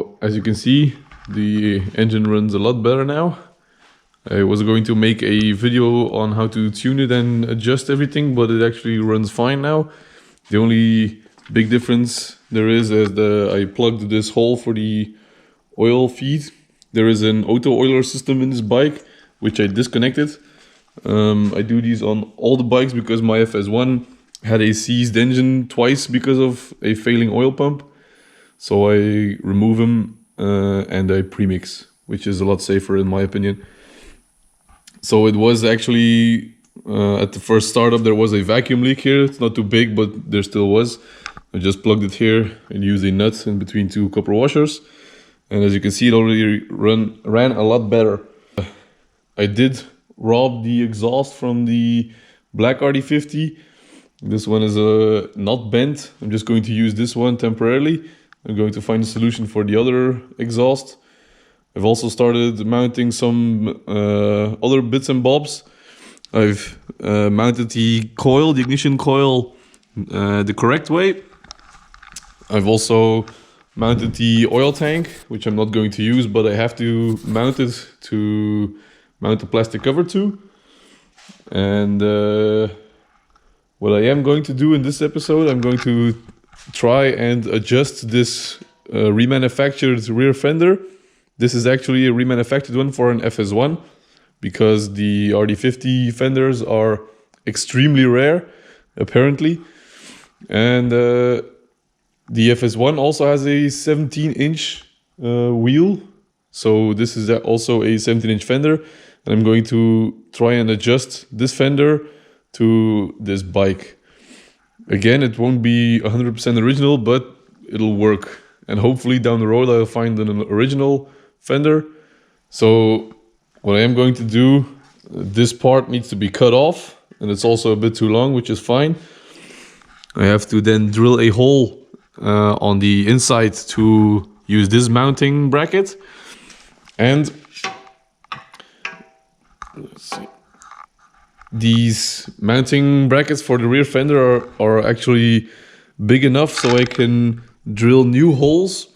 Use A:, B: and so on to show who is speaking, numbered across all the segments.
A: So as you can see, the engine runs a lot better now. I was going to make a video on how to tune it and adjust everything, but it actually runs fine now. The only big difference there is I plugged this hole for the oil feed. There is an auto oiler system in this bike, which I disconnected. I do these on all the bikes because my FS1 had a seized engine twice because of a failing oil pump. So I remove them and I premix, which is a lot safer in my opinion. So it was actually, at the first startup, there was a vacuum leak here. It's not too big, but there still was. I just plugged it here and used a nut in between two copper washers. And as you can see, it already ran a lot better. I did rob the exhaust from the black RD50. This one is not bent. I'm just going to use this one temporarily. I'm going to find a solution for the other exhaust. I've also started mounting some other bits and bobs. I've mounted the coil, the ignition coil, the correct way. I've also mounted the oil tank, which I'm not going to use, but I have to mount it to mount the plastic cover to. And what I am going to do in this episode, I'm going to try and adjust this remanufactured rear fender. This is actually a remanufactured one for an FS1 because the RD50 fenders are extremely rare, apparently. And the FS1 also has a 17-inch wheel. So this is also a 17-inch fender. And I'm going to try and adjust this fender to this bike. Again, it won't be 100% original, but it'll work. And hopefully down the road I'll find an original fender. So what I am going to do, this part needs to be cut off, and it's also a bit too long, which is fine. I have to then drill a hole on the inside to use this mounting bracket. And let's see. These mounting brackets for the rear fender are actually big enough so I can drill new holes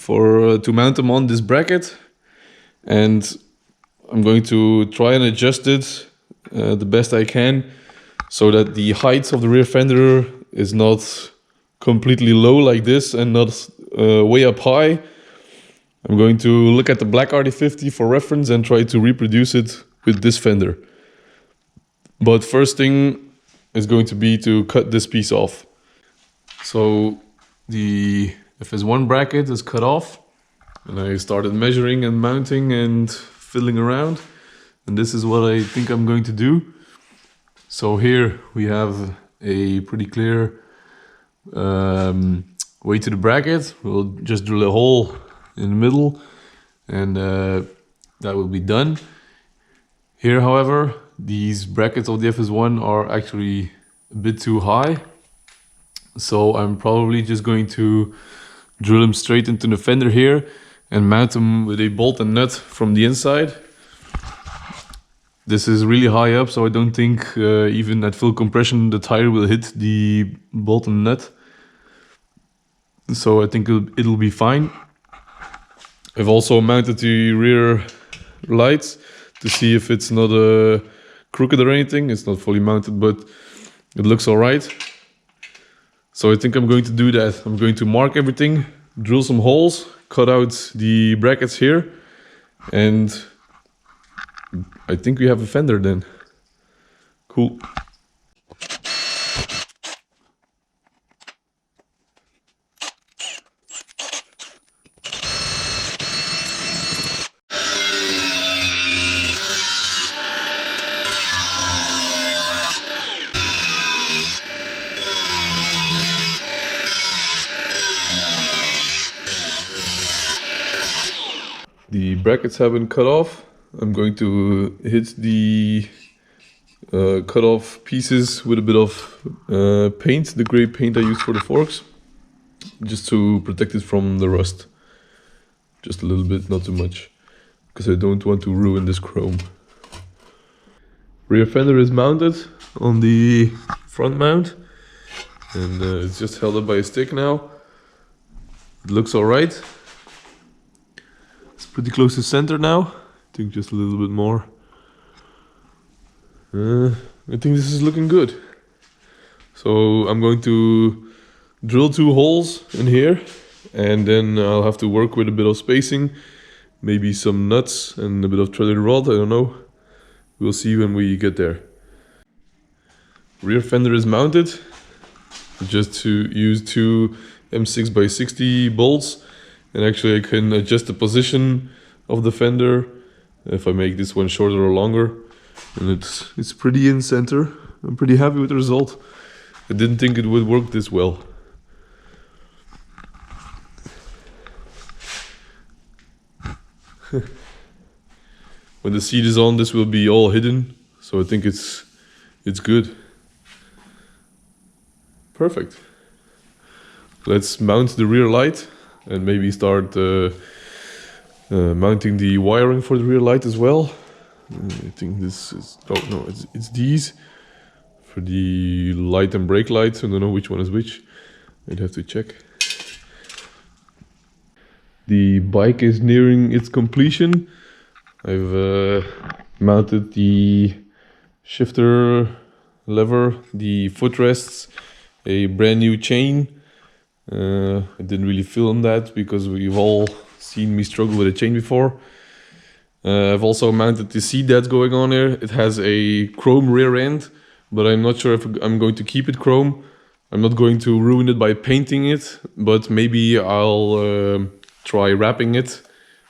A: to mount them on this bracket. And I'm going to try and adjust it the best I can so that the height of the rear fender is not completely low like this and not way up high. I'm going to look at the black RD50 for reference and try to reproduce it with this fender. But first thing is going to be to cut this piece off. So the FS1 bracket is cut off, and I started measuring and mounting and fiddling around, and this is what I think I'm going to do. So here we have a pretty clear way to the bracket. We'll just drill a hole in the middle, and that will be done. Here, however, these brackets of the FS1 are actually a bit too high, so I'm probably just going to drill them straight into the fender here and mount them with a bolt and nut from the inside. This is really high up, so I don't think even at full compression the tire will hit the bolt and nut. So I think it'll be fine. I've also mounted the rear lights to see if it's not crooked or anything. It's not fully mounted, but it looks all right. So I think I'm going to do that. I'm going to mark everything, drill some holes, cut out the brackets here, and I think we have a fender then. Cool. The brackets have been cut off. I'm going to hit the cut off pieces with a bit of paint, the gray paint I used for the forks, just to protect it from the rust. Just a little bit, not too much, because I don't want to ruin this chrome. Rear fender is mounted on the front mount, and it's just held up by a stick now. It looks alright. pretty close to center now. I think just a little bit more. I think this is looking good. So I'm going to drill 2 holes in here, and then I'll have to work with a bit of spacing, maybe some nuts and a bit of threaded rod, I don't know. We'll see when we get there. Rear fender is mounted. Just to use 2 M6x60 bolts, and actually I can adjust the position of the fender if I make this one shorter or longer, and it's pretty in center. I'm pretty happy with the result. I didn't think it would work this well. When the seat is on, this will be all hidden, so I think it's good. Perfect. Let's mount the rear light and maybe start mounting the wiring for the rear light as well. I think this is, oh no, it's these for the light and brake lights. I don't know which one is which. I'd have to check. The bike is nearing its completion. I've mounted the shifter lever, the footrests, a brand new chain. I didn't really film that because we've all seen me struggle with a chain before. I've also mounted the seat that's going on here. It has a chrome rear end, but I'm not sure if I'm going to keep it chrome. I'm not going to ruin it by painting it, but maybe I'll try wrapping it,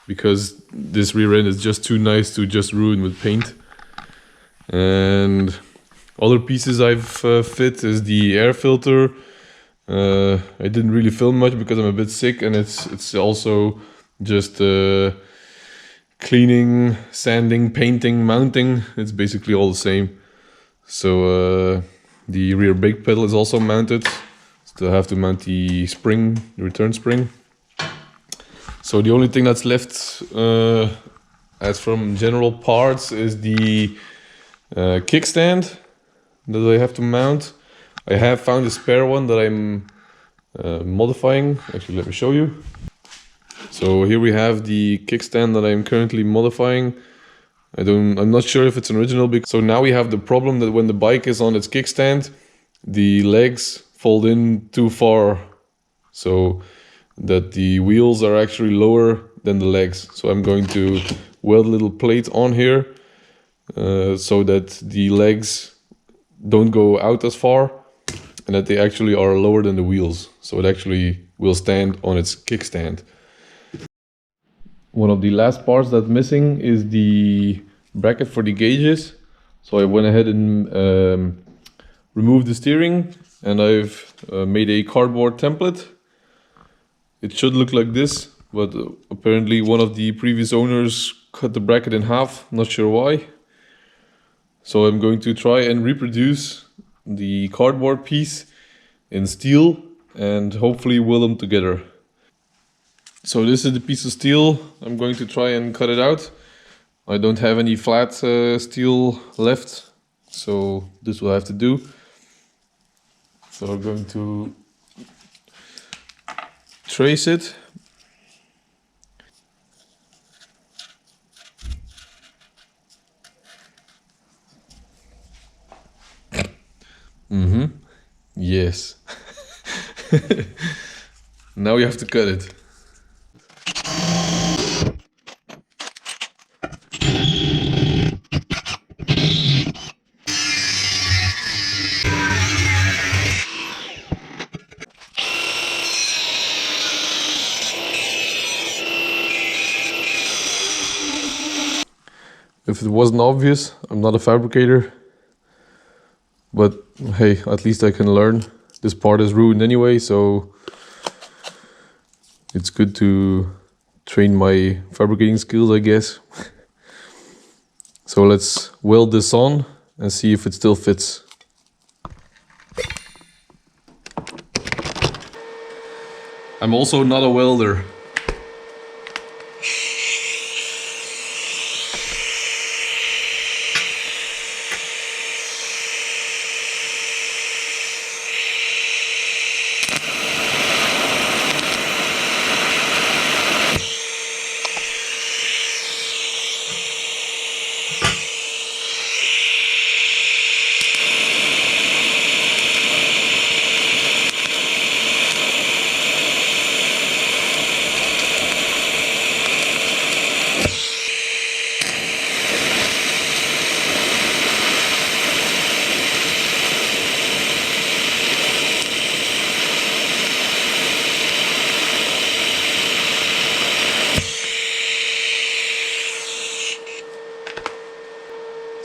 A: because this rear end is just too nice to just ruin with paint. And other pieces I've fit is the air filter. I didn't really film much because I'm a bit sick, and it's also just cleaning, sanding, painting, mounting. It's basically all the same. So the rear brake pedal is also mounted. Still have to mount the spring, the return spring. So the only thing that's left as from general parts is the kickstand that I have to mount. I have found a spare one that I'm modifying. Actually, let me show you. So here we have the kickstand that I'm currently modifying. I'm not sure if it's an original. So now we have the problem that when the bike is on its kickstand, the legs fold in too far, so that the wheels are actually lower than the legs. So I'm going to weld a little plate on here so that the legs don't go out as far, and that they actually are lower than the wheels, so it actually will stand on its kickstand. One of the last parts that's missing is the bracket for the gauges. So I went ahead and removed the steering, and I've made a cardboard template. It should look like this, but apparently one of the previous owners cut the bracket in half, not sure why. So I'm going to try and reproduce the cardboard piece in steel and hopefully weld them together. So this is the piece of steel. I'm going to try and cut it out. I don't have any flat steel left, so this will have to do. So I'm going to trace it. Yes. Now we have to cut it. If it wasn't obvious, I'm not a fabricator, but hey, at least I can learn. This part is ruined anyway, so it's good to train my fabricating skills, I guess. So let's weld this on and see if it still fits. I'm also not a welder.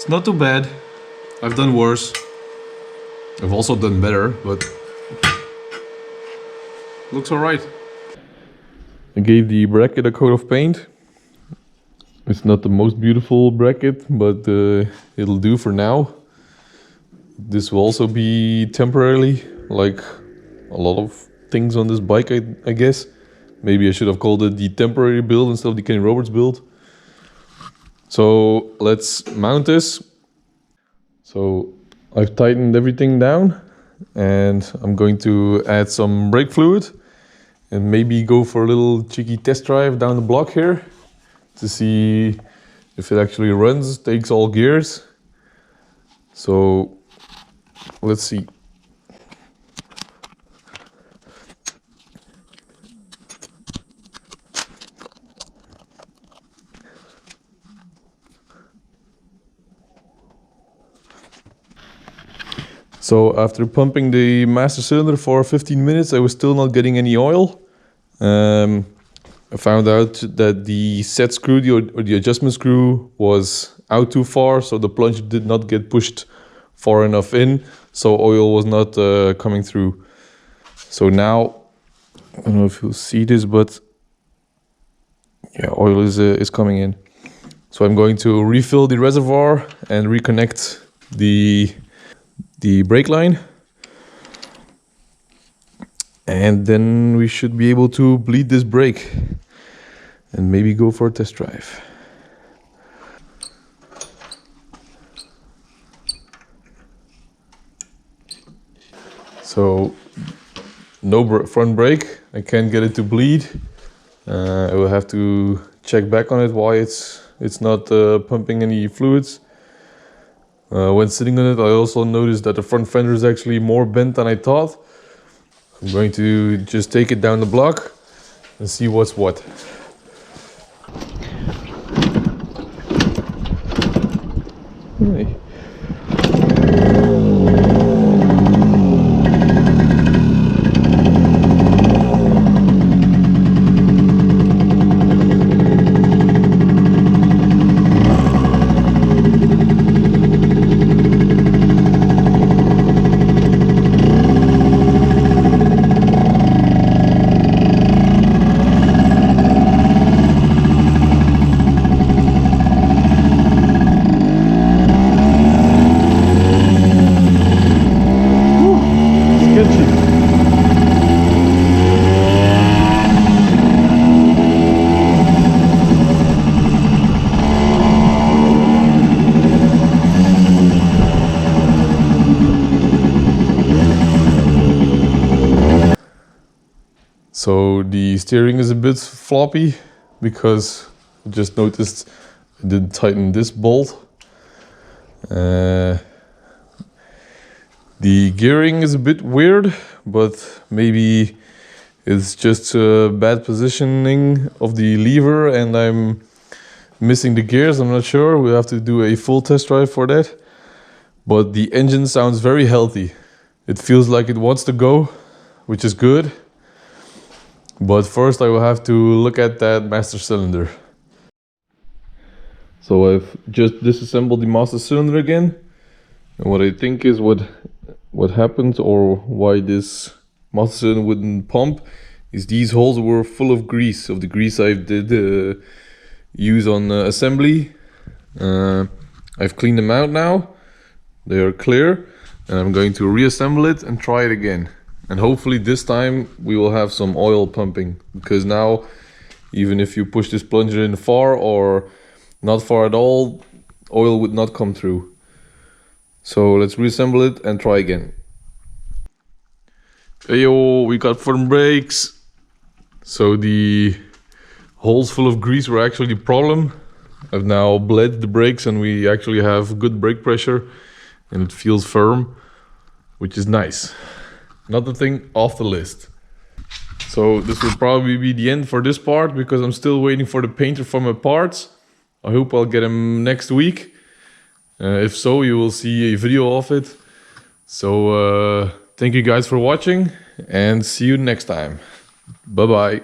A: It's not too bad. I've done worse. I've also done better, but looks alright. I gave the bracket a coat of paint. It's not the most beautiful bracket, but it'll do for now. This will also be temporarily, like a lot of things on this bike, I guess. Maybe I should have called it the temporary build instead of the Kenny Roberts build. So let's mount this. So I've tightened everything down and I'm going to add some brake fluid and maybe go for a little cheeky test drive down the block here to see if it actually runs, takes all gears. So let's see. So after pumping the master cylinder for 15 minutes, I was still not getting any oil. I found out that the set screw, or the adjustment screw, was out too far, so the plunger did not get pushed far enough in, so oil was not coming through. So now, I don't know if you'll see this, but yeah, oil is coming in. So I'm going to refill the reservoir and reconnect the brake line, and then we should be able to bleed this brake and maybe go for a test drive. So no front brake, I can't get it to bleed. I will have to check back on it why it's not pumping any fluids. When sitting on it, I also noticed that the front fender is actually more bent than I thought. I'm going to just take it down the block and see what's what. Hey. So the steering is a bit floppy because I just noticed I didn't tighten this bolt. The gearing is a bit weird, but maybe it's just a bad positioning of the lever and I'm missing the gears. I'm not sure. We'll have to do a full test drive for that. But the engine sounds very healthy. It feels like it wants to go, which is good. But first I will have to look at that master cylinder. So I've just disassembled the master cylinder again. And what I think is what happened, or why this master cylinder wouldn't pump, is these holes were full of grease, of the grease I did use on assembly. I've cleaned them out now. They are clear. And I'm going to reassemble it and try it again. And hopefully this time we will have some oil pumping, because now even if you push this plunger in far or not far at all, oil would not come through. So let's reassemble it and try again. Heyo, we got front brakes. So the holes full of grease were actually the problem. I've now bled the brakes and we actually have good brake pressure and it feels firm, which is nice. Another thing off the list. So this will probably be the end for this part because I'm still waiting for the painter for my parts. I hope I'll get him next week. If so, you will see a video of it. So thank you guys for watching and see you next time. Bye bye.